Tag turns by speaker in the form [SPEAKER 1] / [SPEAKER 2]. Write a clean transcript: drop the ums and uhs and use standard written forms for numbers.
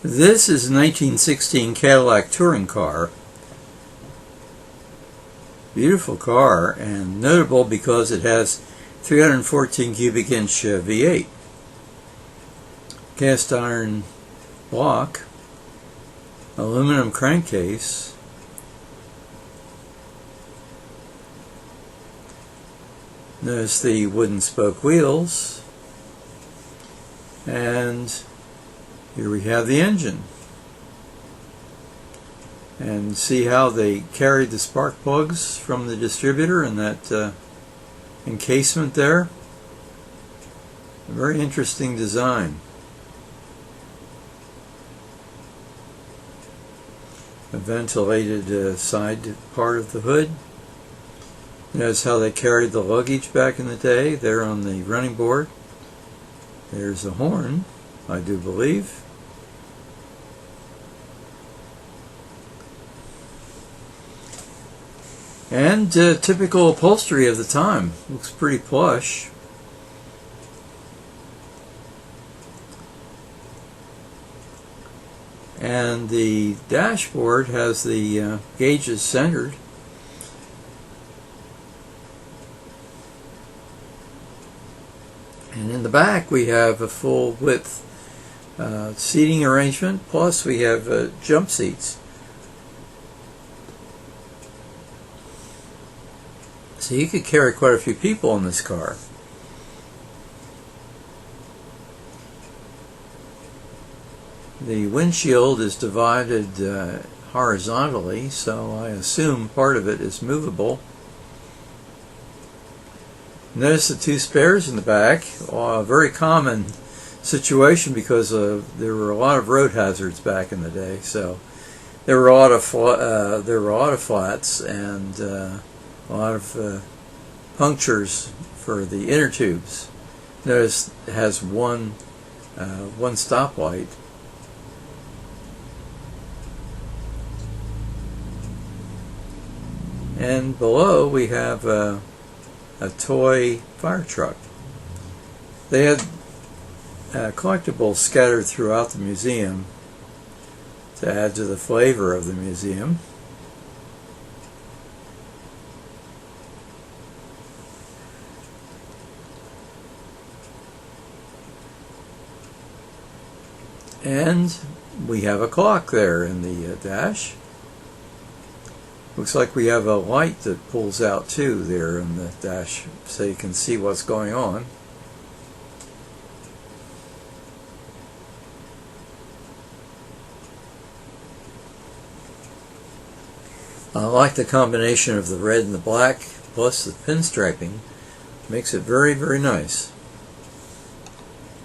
[SPEAKER 1] This is a 1916 Cadillac touring car. Beautiful car, and notable because it has 314 cubic inch V8. Cast iron block, aluminum crankcase, notice the wooden spoke wheels, and here we have the engine. And see how they carried the spark plugs from the distributor in that encasement there. A very interesting design. A ventilated side part of the hood. Notice how they carried the luggage back in the day there on the running board. There's a horn, I do believe. And typical upholstery of the time. Looks pretty plush. And the dashboard has the gauges centered. And in the back we have a full width seating arrangement, plus we have jump seats. So you could carry quite a few people in this car. The windshield is divided horizontally, so I assume part of it is movable. Notice the two spares in the back. A very common situation because there were a lot of road hazards back in the day. So there were a lot of flats and a lot of punctures for the inner tubes. Notice it has one stoplight. And below we have a toy fire truck. They had collectibles scattered throughout the museum to add to the flavor of the museum. And we have a clock there in the dash. Looks like we have a light that pulls out too there in the dash so you can see what's going on. I like the combination of the red and the black plus the pinstriping. Makes it very, very nice.